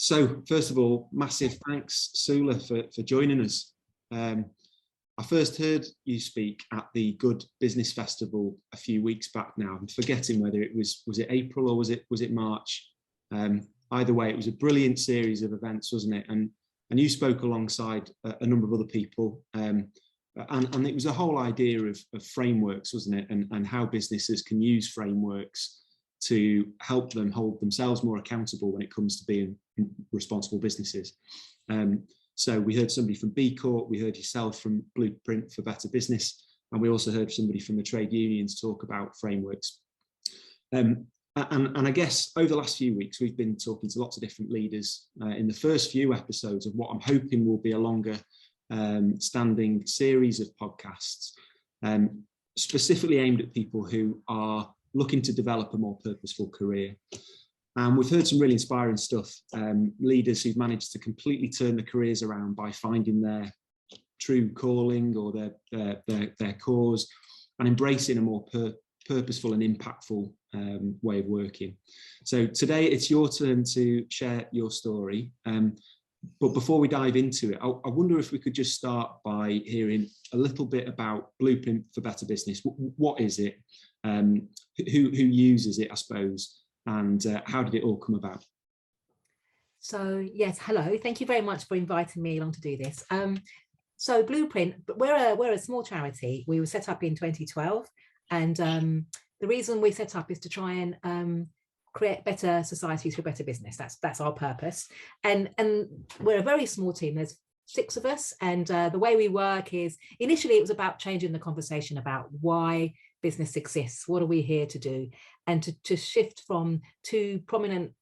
So first of all, massive thanks, Soulla, for joining us. I first heard you speak at the Good Business Festival a few weeks back now. I'm forgetting whether it was it April or was it March? Either way, it was a brilliant series of events, wasn't it? And you spoke alongside a number of other people. And it was a whole idea of frameworks, wasn't it? And how businesses can use frameworks to help them hold themselves more accountable when it comes to being responsible businesses. So we heard somebody from B Corp, we heard yourself from Blueprint for Better Business, and we also heard somebody from the trade unions talk about frameworks. And I guess over the last few weeks, we've been talking to lots of different leaders in the first few episodes of what I'm hoping will be a longer standing series of podcasts, specifically aimed at people who are looking to develop a more purposeful career. And we've heard some really inspiring stuff, leaders who've managed to completely turn their careers around by finding their true calling or their cause and embracing a more purposeful and impactful way of working. So today it's your turn to share your story. But before we dive into it, I wonder if we could just start by hearing a little bit about Blueprint for Better Business. What is it? Who uses it, I suppose? And how did it all come about? So yes, hello. Thank you very much for inviting me along to do this. So Blueprint, we're a small charity. We were set up in 2012, and the reason we set up is to try and create better societies for better business. That's our purpose. And we're a very small team. There's 6 of us, and the way we work is initially it was about changing the conversation about why business exists. What are we here to do? And to shift from 2 prominent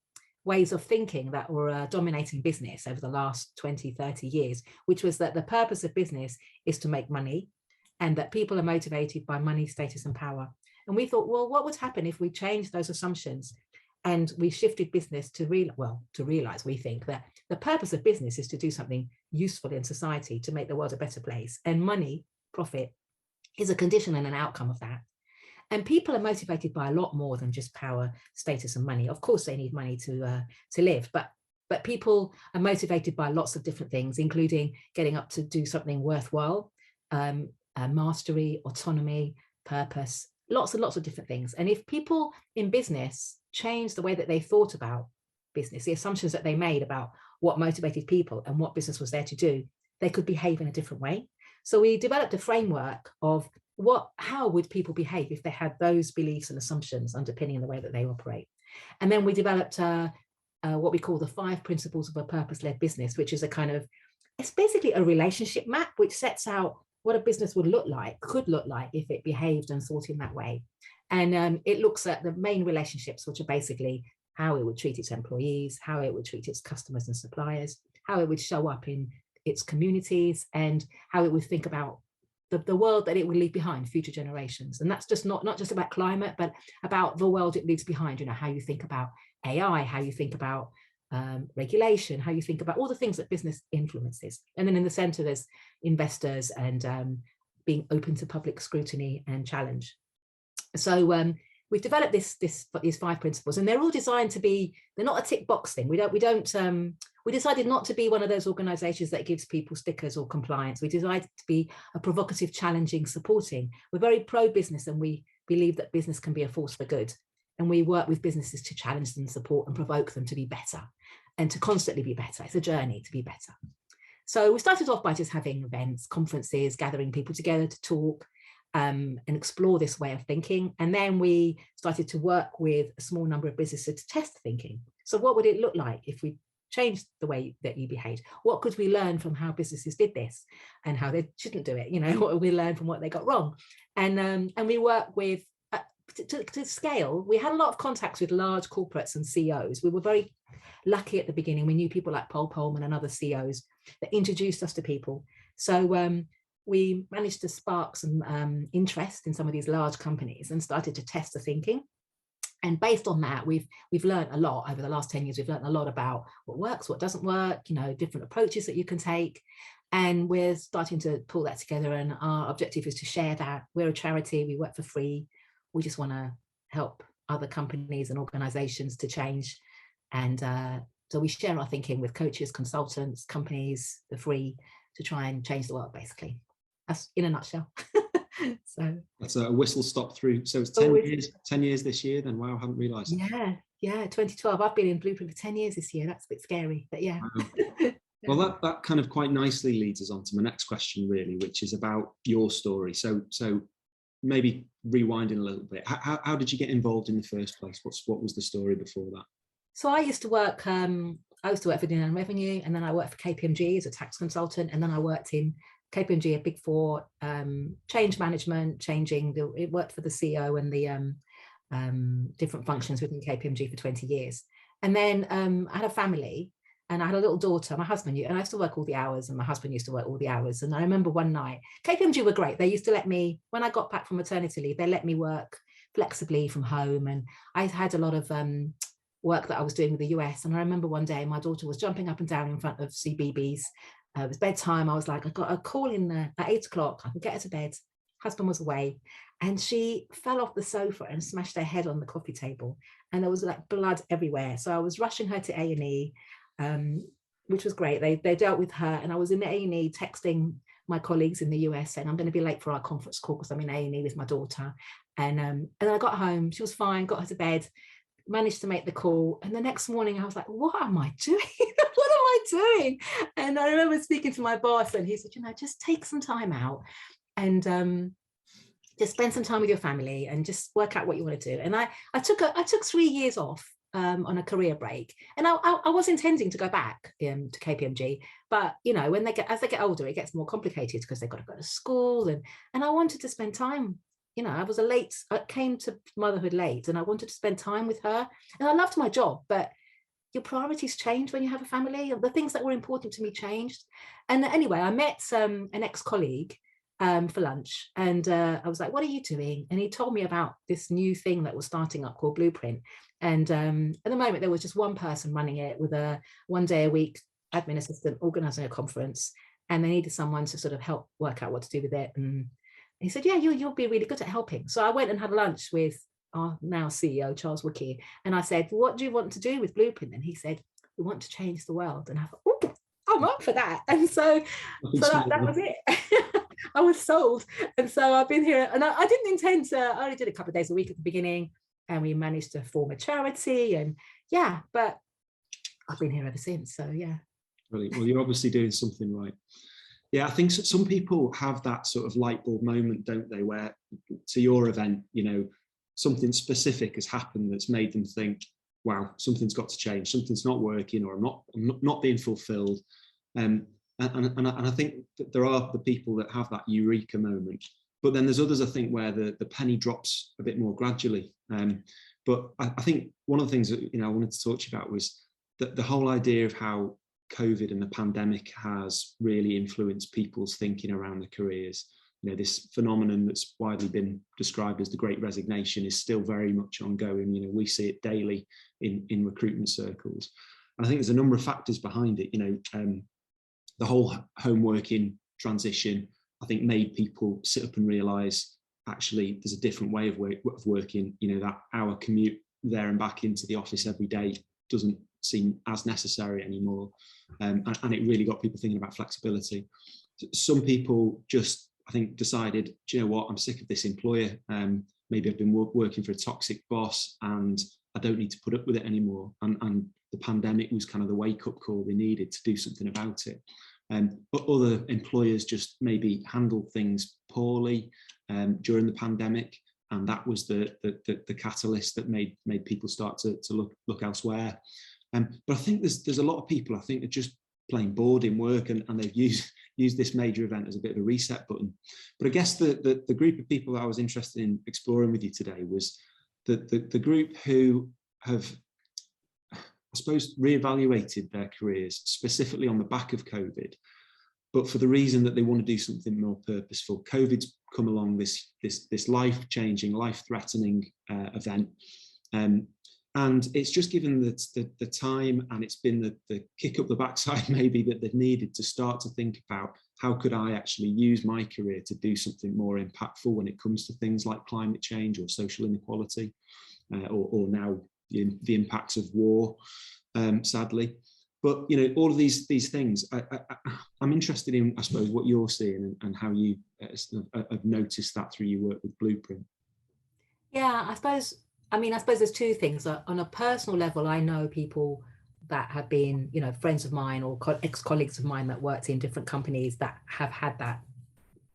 ways of thinking that were dominating business over the last 20, 30 years, which was that the purpose of business is to make money and that people are motivated by money, status and power. And we thought, well, what would happen if we changed those assumptions and we shifted business to realize, we think that the purpose of business is to do something useful in society, to make the world a better place, and money, profit, is a condition and an outcome of that. And people are motivated by a lot more than just power, status and money. Of course, they need money to live, but people are motivated by lots of different things, including getting up to do something worthwhile, mastery, autonomy, purpose, lots and lots of different things. And if people in business change the way that they thought about business, the assumptions that they made about what motivated people and what business was there to do, they could behave in a different way. So we developed a framework of how would people behave if they had those beliefs and assumptions underpinning the way that they operate. And then we developed what we call the 5 principles of a purpose-led business, which is it's basically a relationship map which sets out what a business could look like if it behaved and thought in that way. And it looks at the main relationships, which are basically how it would treat its employees, how it would treat its customers and suppliers, how it would show up in its communities, and how it would think about the world that it would leave behind, future generations. And that's just not just about climate, but about the world it leaves behind, how you think about AI, how you think about regulation, how you think about all the things that business influences. And then in the center, there's investors and being open to public scrutiny and challenge. So we've developed these 5 principles, and they're all designed to be, they're not a tick box thing. We decided not to be one of those organizations that gives people stickers or compliance. We decided to be a provocative, challenging, supporting. We're very pro-business, and we believe that business can be a force for good. And we work with businesses to challenge them, support and provoke them to be better and to constantly be better. It's a journey to be better. So we started off by just having events, conferences, gathering people together to talk and explore this way of thinking. And then we started to work with a small number of businesses to test thinking. So what would it look like if we changed the way that you behaved? What could we learn from how businesses did this and how they shouldn't do it? What would we learn from what they got wrong? And we work with, to scale, we had a lot of contacts with large corporates and CEOs. We were very lucky at the beginning. We knew people like Paul Polman and other CEOs that introduced us to people. So we managed to spark some interest in some of these large companies and started to test the thinking. And based on that, we've learned a lot over the last 10 years. We've learned a lot about what works, what doesn't work, different approaches that you can take. And we're starting to pull that together. And our objective is to share that. We're a charity. We work for free. We just want to help other companies and organizations to change and So we share our thinking with coaches, consultants, companies, the free, to try and change the world, basically. That's in a nutshell. So that's a whistle stop through. So it's 10 years this year then. Wow, I hadn't realised. Yeah, 2012. I've been in Blueprint for 10 years this year. That's a bit scary, but yeah. Wow. Well, that kind of quite nicely leads us on to my next question, really, which is about your story. So maybe rewinding a little bit. How did you get involved in the first place? What was the story before that? So I used to work for Inland Revenue, and then I worked for KPMG as a tax consultant, and then I worked in KPMG, a Big Four, change management, it worked for the CEO and the different functions within KPMG for 20 years. And then I had a family, and I had a little daughter. My husband, and I used to work all the hours, and my husband used to work all the hours. And I remember one night, KPMG were great. They used to let me, when I got back from maternity leave, they let me work flexibly from home. And I had a lot of work that I was doing with the US. And I remember one day my daughter was jumping up and down in front of CBeebies. It was bedtime. I was like, I got a call in at 8 o'clock. I could get her to bed. Husband was away. And she fell off the sofa and smashed her head on the coffee table. And there was like blood everywhere. So I was rushing her to A&E, which was great. They dealt with her. And I was in the A&E texting my colleagues in the US saying, I'm going to be late for our conference call because I'm in A&E with my daughter. And I got home. She was fine, got her to bed, managed to make the call. And the next morning I was like, what am I doing? What am I doing? And I remember speaking to my boss, and he said, just take some time out and just spend some time with your family and just work out what you want to do. And I took 3 years off on a career break, and I was intending to go back to KPMG, but when as they get older, it gets more complicated because they've got to go to school, and I wanted to spend time. I came to motherhood late, and I wanted to spend time with her, and I loved my job, but your priorities change when you have a family. The things that were important to me changed. And anyway, I met an ex-colleague for lunch, and I was like, what are you doing? And he told me about this new thing that was starting up called Blueprint. And at the moment, there was just one person running it with a 1 day a week admin assistant organizing a conference, and they needed someone to sort of help work out what to do with it. And he said, yeah, you'll be really good at helping. So I went and had lunch with our now CEO, Charles Wookey. And I said, what do you want to do with Blueprint? And he said, we want to change the world. And I thought, oh, I'm up for that. And so that was it. I was sold. And so I've been here, and I didn't intend to, I only did a couple of days a week at the beginning, and we managed to form a charity, and but I've been here ever since. So yeah. Brilliant. Well, you're obviously doing something right. Yeah, I think some people have that sort of light bulb moment, don't they, where to your event, something specific has happened that's made them think, wow, something's got to change, something's not working, or I'm not being fulfilled. And I think that there are the people that have that eureka moment, but then there's others, I think, where the penny drops a bit more gradually. But I think one of the things that I wanted to talk to you about was that the whole idea of how COVID and the pandemic has really influenced people's thinking around their careers. This phenomenon that's widely been described as the Great Resignation is still very much ongoing. We see it daily in recruitment circles. And I think there's a number of factors behind it. The whole home working transition, I think, made people sit up and realise, actually, there's a different way of working. That hour commute there and back into the office every day doesn't seem as necessary anymore. And it really got people thinking about flexibility. Some people just, I think, decided, do you know what, I'm sick of this employer. Maybe I've been working for a toxic boss and I don't need to put up with it anymore. And the pandemic was kind of the wake-up call they needed to do something about it. But other employers just maybe handled things poorly during the pandemic, and that was the catalyst that made people start to look elsewhere. But I think there's a lot of people, I think, are just plain bored in work, and they've used this major event as a bit of a reset button. But I guess the group of people that I was interested in exploring with you today was the group who have, I suppose, reevaluated their careers specifically on the back of COVID, but for the reason that they want to do something more purposeful. COVID's come along, this life-changing, life-threatening event. And it's just given the time, and it's been the kick up the backside maybe that they've needed to start to think about, how could I actually use my career to do something more impactful when it comes to things like climate change or social inequality, or now the impacts of war. sadly. But you know, all of these things, I'm interested in, I suppose, what you're seeing and how you have noticed that through your work with Blueprint. Yeah, I suppose. I mean, I suppose there's two things. On a personal level, I know people that have been, you know, friends of mine or ex-colleagues of mine that worked in different companies that have had that,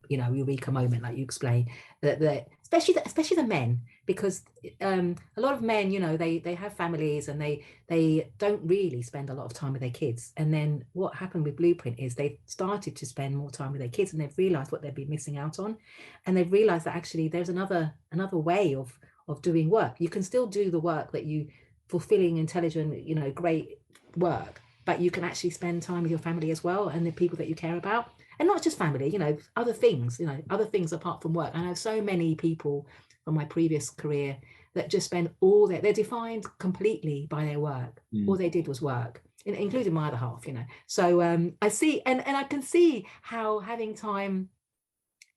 you know, eureka moment, like you explained, that especially the men, because a lot of men, you know, they have families and they don't really spend a lot of time with their kids. And then what happened with Blueprint is they started to spend more time with their kids, and they've realized what they've been missing out on, and they've realized that actually there's another way of doing work. You can still do the work that you fulfilling, intelligent, you know, great work, but you can actually spend time with your family as well and the people that you care about. And not just family, you know, other things, you know, other things apart from work. I know so many people from my previous career that just spend they're defined completely by their work. All they did was work, including my other half, you know. So I see, and I can see how having time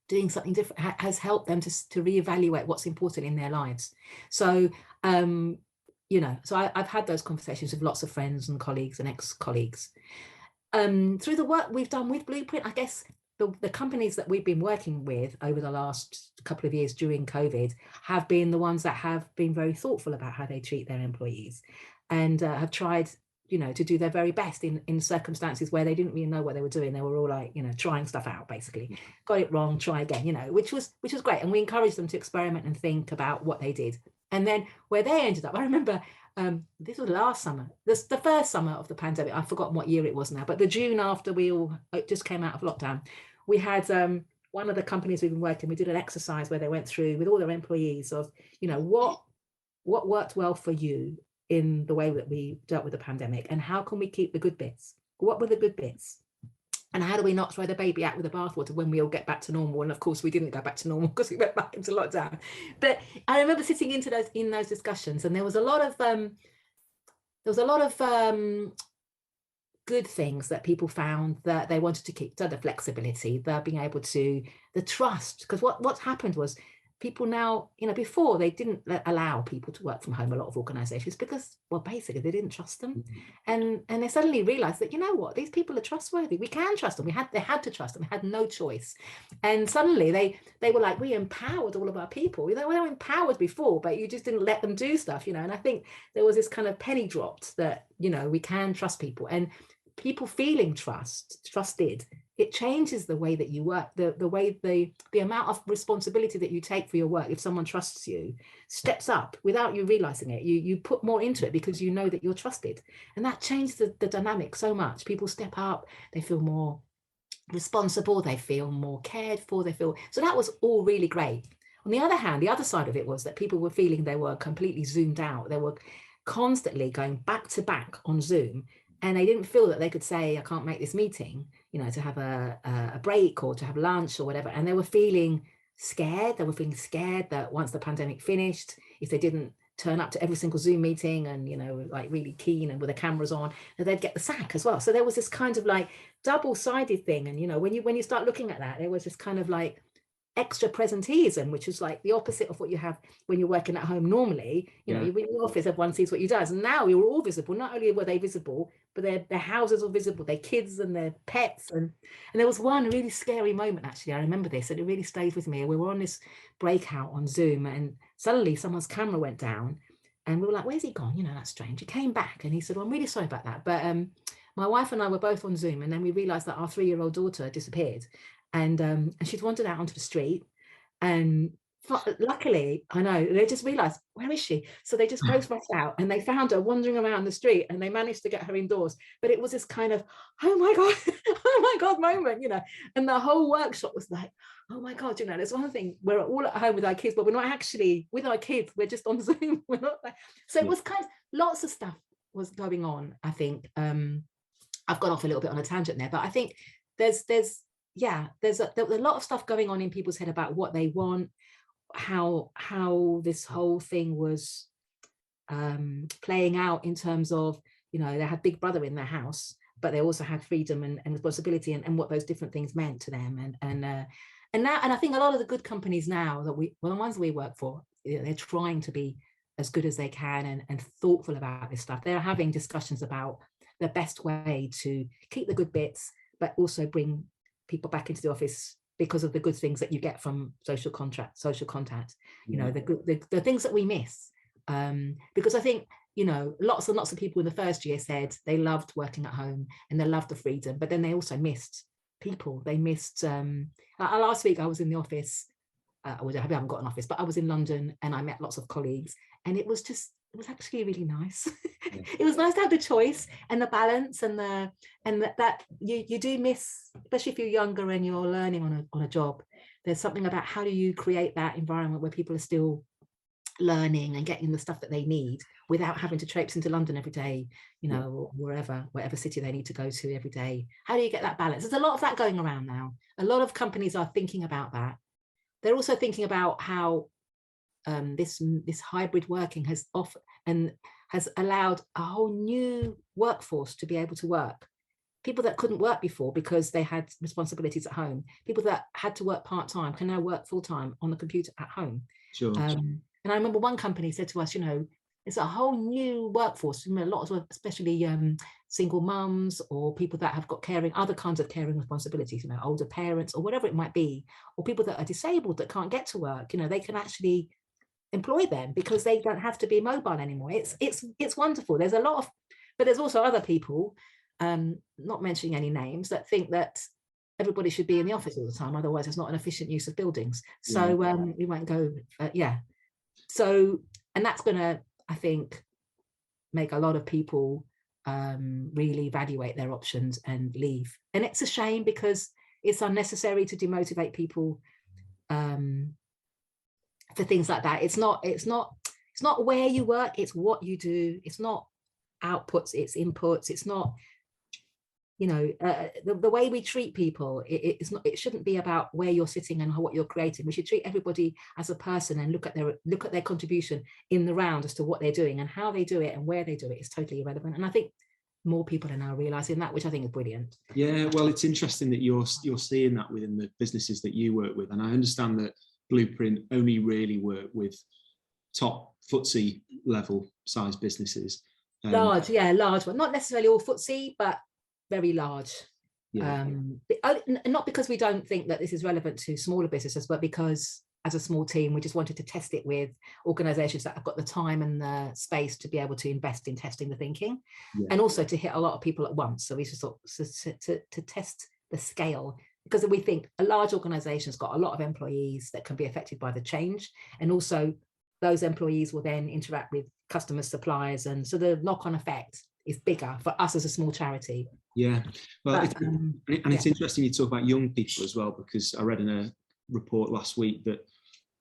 doing something different has helped them to reevaluate what's important in their lives. So, you know, so I've had those conversations with lots of friends and colleagues and ex-colleagues. Through the work we've done with Blueprint, I guess the companies that we've been working with over the last couple of years during COVID have been the ones that have been very thoughtful about how they treat their employees, and have tried, you know, to do their very best in circumstances where they didn't really know what they were doing. They were all like, you know, trying stuff out, basically. Got it wrong, try again, you know, which was great. And we encouraged them to experiment and think about what they did. And then where they ended up, I remember this was last summer, the first summer of the pandemic. I've forgotten what year it was now, but the June after we all just came out of lockdown, we had one of the companies we've been working, we did an exercise where they went through with all their employees of, you know, what worked well for you in the way that we dealt with the pandemic, and how can we keep the good bits? What were the good bits? And how do we not throw the baby out with the bathwater when we all get back to normal? And of course, we didn't go back to normal because we went back into lockdown. But I remember sitting in those discussions, and there was a lot of good things that people found that they wanted to keep. So the flexibility, the being able to, the trust, because what happened was people now, you know, before they didn't allow people to work from home, a lot of organizations, because, well, basically they didn't trust them. And they suddenly realized that, you know what, these people are trustworthy. We can trust them. They had to trust them. We had no choice. And suddenly they were like, we empowered all of our people. You know, they were empowered before, but you just didn't let them do stuff, you know. And I think there was this kind of penny dropped that, you know, we can trust people, and people feeling trusted, it changes the way that you work, the way the amount of responsibility that you take for your work. If someone trusts you, steps up without you realizing it, you put more into it because you know that you're trusted, and that changes the dynamic so much. People step up, they feel more responsible, they feel more cared for, so that was all really great. On the other hand, the other side of it was that people were feeling they were completely zoomed out. They were constantly going back to back on Zoom, and they didn't feel that they could say, I can't make this meeting, you know, to have a break or to have lunch or whatever. And they were feeling scared. They were feeling scared that once the pandemic finished, if they didn't turn up to every single Zoom meeting and, you know, like really keen and with the cameras on, that they'd get the sack as well. So there was this kind of like double-sided thing. And, you know, when you start looking at that, there was this kind of like extra presenteeism, which is like the opposite of what you have when you're working at home normally. You know, in your office, everyone sees what you do. And now we were all visible. Not only were they visible, but their houses were visible, their kids and their pets. And there was one really scary moment, actually. I remember this, and it really stayed with me. We were on this breakout on Zoom, and suddenly someone's camera went down, and we were like, where's he gone? You know, that's strange. He came back, and he said, well, I'm really sorry about that. But my wife and I were both on Zoom, and then we realized that our 3-year-old daughter disappeared. And she'd wandered out onto the street, and luckily, I know, they just realized, where is she? So they just both rushed out, and they found her wandering around the street, and they managed to get her indoors. But it was this kind of, oh my God moment, you know. And the whole workshop was like, oh my God, you know, there's one thing, we're all at home with our kids, but we're not actually with our kids, we're just on Zoom. We're not there. So it was kind of, lots of stuff was going on, I think. I've gone off a little bit on a tangent there, but I think there's a lot of stuff going on in people's head about what they want, how this whole thing was playing out in terms of, you know, they had Big Brother in their house, but they also had freedom and responsibility, and what those different things meant to them. And I think a lot of the good companies now that the ones we work for, they're trying to be as good as they can and thoughtful about this stuff. They're having discussions about the best way to keep the good bits, but also bring people back into the office because of the good things that you get from social contact, you know, the things that we miss. Because I think, you know, lots and lots of people in the first year said they loved working at home and they loved the freedom, but then they also missed people. They missed, last week I was in the office, I haven't got an office, but I was in London and I met lots of colleagues, and it was actually really nice. It was nice to have the choice and the balance and that you do miss, especially if you're younger and you're learning on a job. There's something about how do you create that environment where people are still learning and getting the stuff that they need without having to traipse into London every day, you know, or whatever city they need to go to every day. How do you get that balance? There's a lot of that going around now. A lot of companies are thinking about that. They're also thinking about how this hybrid working has allowed a whole new workforce to be able to work. People that couldn't work before because they had responsibilities at home, people that had to work part-time can now work full-time on the computer at home. Sure. And I remember one company said to us, you know, it's a whole new workforce, you know, a lot of, especially single mums or people that have got other kinds of caring responsibilities, you know, older parents or whatever it might be, or people that are disabled that can't get to work, you know, they can actually employ them because they don't have to be mobile anymore. It's wonderful. There's a lot of, but there's also other people, not mentioning any names, that think that everybody should be in the office all the time, otherwise it's not an efficient use of buildings. So we won't go, So, and that's gonna, I think, make a lot of people really evaluate their options and leave. And it's a shame because it's unnecessary to demotivate people for things like that. It's not where you work, it's what you do. It's not outputs, it's inputs. It's not, you know, the way we treat people. It shouldn't be about where you're sitting and what you're creating. We should treat everybody as a person and look at their contribution in the round as to what they're doing, and how they do it and where they do it is totally irrelevant. And I think more people are now realizing that, which I think is brilliant. Yeah, well, it's interesting that you're seeing that within the businesses that you work with, and I understand that Blueprint only really work with top FTSE level size businesses. Large, one. Not necessarily all FTSE, but very large. Yeah. Not because we don't think that this is relevant to smaller businesses, but because as a small team, we just wanted to test it with organizations that have got the time and the space to be able to invest in testing the thinking, and also to hit a lot of people at once. So we just thought to test the scale, because we think a large organization's got a lot of employees that can be affected by the change, and also those employees will then interact with customers, suppliers, and so the knock-on effect is bigger for us as a small charity. Yeah, well, it's interesting you talk about young people as well, because I read in a report last week that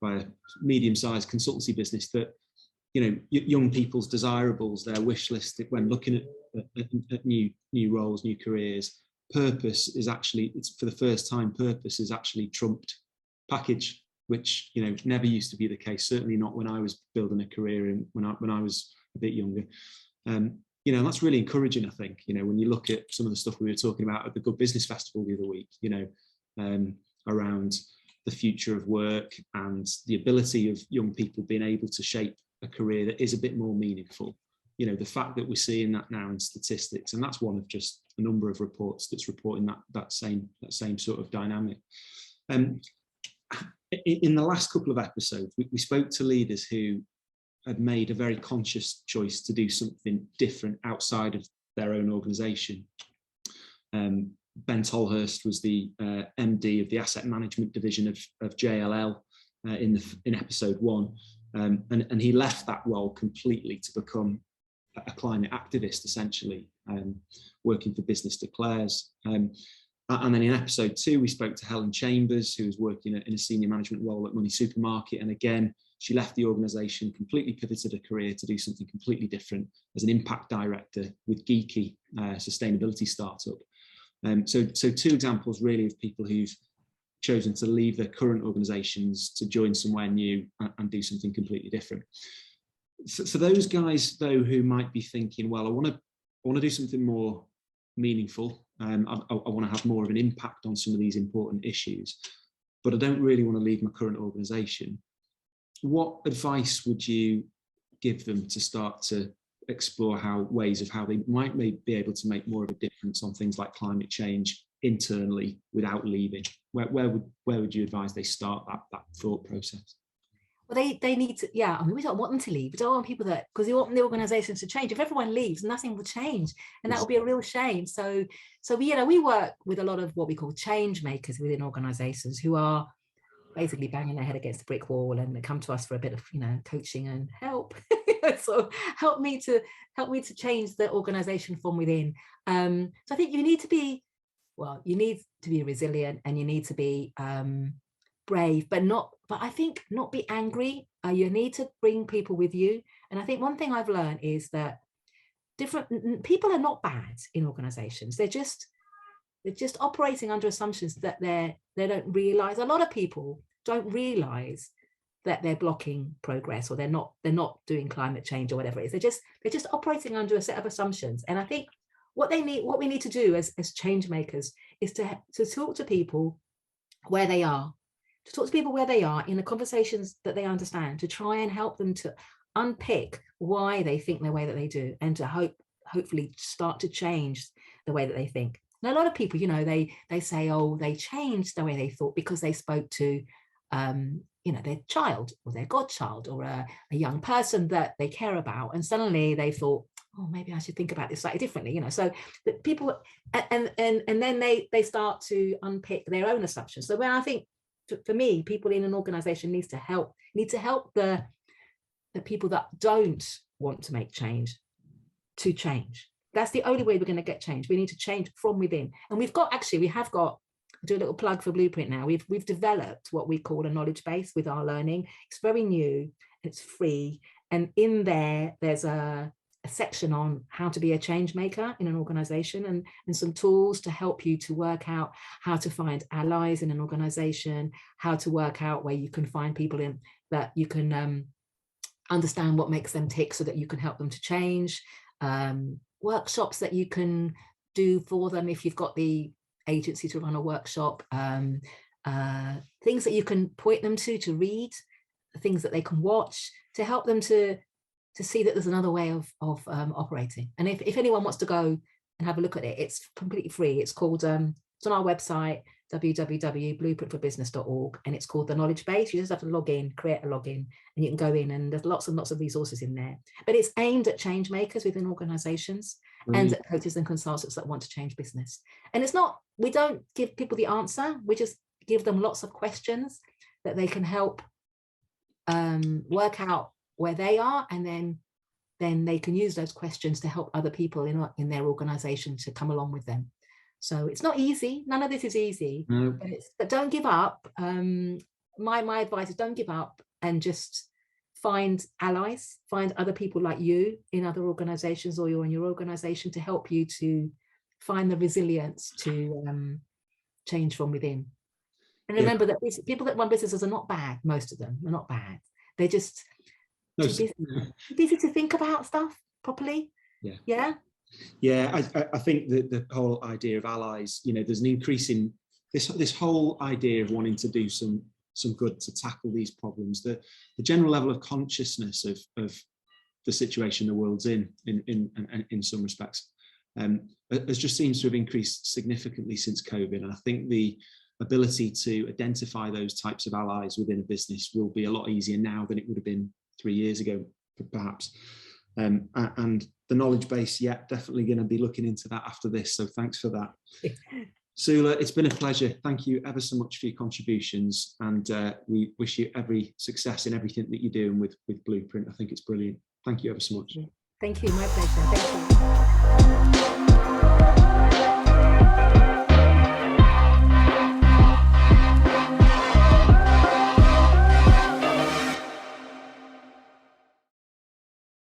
by a medium-sized consultancy business that, you know, young people's desirables, their wish list when looking at new roles, new careers, purpose is actually, it's for the first time, purpose is actually trumped package, which, you know, never used to be the case. Certainly not when I was building a career and when I was a bit younger. You know, and that's really encouraging, I think, you know, when you look at some of the stuff we were talking about at the Good Business Festival the other week, you know, around the future of work and the ability of young people being able to shape a career that is a bit more meaningful. You know, the fact that we're seeing that now in statistics, and that's one of just a number of reports that's reporting that same sort of dynamic. In the last couple of episodes, we spoke to leaders who had made a very conscious choice to do something different outside of their own organisation. Ben Tolhurst was the MD of the asset management division of JLL in episode 1, and he left that role completely to become a climate activist, essentially, working for Business Declares. And then in episode 2, we spoke to Helen Chambers, who was working in a senior management role at Money Supermarket, and again, she left the organisation, completely pivoted her career to do something completely different as an impact director with Geeky, sustainability startup. So 2 examples really of people who've chosen to leave their current organisations to join somewhere new and do something completely different. For those guys, though, who might be thinking, well, I want to do something more meaningful, I want to have more of an impact on some of these important issues, but I don't really want to leave my current organisation. What advice would you give them to start to explore ways of how they might be able to make more of a difference on things like climate change internally without leaving? Where would you advise they start that thought process? Well, they need to, yeah, I mean, we don't want them to leave. We don't want people that, because we want the organizations to change. If everyone leaves, nothing will change. And that would be a real shame. So we work with a lot of what we call change makers within organizations who are basically banging their head against the brick wall, and they come to us for a bit of, coaching and help. So help me to change the organization from within. So I think you need to be resilient, and you need to be brave, but I think not be angry. You need to bring people with you. And I think one thing I've learned is that different people are not bad in organizations. They're just operating under assumptions that they don't realize. A lot of people don't realize that they're blocking progress, or they're not doing climate change or whatever it is. They're just operating under a set of assumptions. And I think what we need to do as change makers is to talk to people where they are, in the conversations that they understand, to try and help them to unpick why they think the way that they do, and to hopefully start to change the way that they think. And a lot of people, they say, oh, they changed the way they thought because they spoke to their child or their godchild or a young person that they care about, and suddenly they thought, oh, maybe I should think about this slightly differently, so that people, and then they start to unpick their own assumptions. So when I think, for me, people in an organization need to help the people that don't want to make change to change. That's the only way we're going to get change. We need to change from within. And we have got, do a little plug for Blueprint now. We've developed what we call a knowledge base with our learning. It's very new, it's free. And in there's a section on how to be a change maker in an organization, and some tools to help you to work out how to find allies in an organization, how to work out where you can find people in that you can understand what makes them tick so that you can help them to change, workshops that you can do for them if you've got the agency to run a workshop, things that you can point them to read, things that they can watch to help them to see that there's another way of operating. And if anyone wants to go and have a look at it, it's completely free. It's called, it's on our website, www.blueprintforbusiness.org, and it's called the Knowledge Base. You just have to log in, create a login, and you can go in, and there's lots and lots of resources in there. But it's aimed at change makers within organizations and at coaches and consultants that want to change business. And it's not, we don't give people the answer, we just give them lots of questions that they can help work out where they are, and then they can use those questions to help other people in their organization to come along with them. So it's not easy. None of this is easy, but don't give up. My advice is don't give up, and just find allies, find other people like you in other organizations, or you're in your organization, to help you to find the resilience to change from within. And remember that people that run businesses are not bad. Most of them are not bad. They're just too busy to think about stuff properly. I think that the whole idea of allies, there's an increase in this whole idea of wanting to do some good to tackle these problems. The general level of consciousness of the situation the world's in some respects has just seems to have increased significantly since COVID. And I think the ability to identify those types of allies within a business will be a lot easier now than it would have been 3 years ago, perhaps. And the knowledge base, definitely going to be looking into that after this. So thanks for that. Soulla, it's been a pleasure. Thank you ever so much for your contributions, and we wish you every success in everything that you're doing with Blueprint. I think it's brilliant. Thank you ever so much. Thank you, my pleasure. Thank you.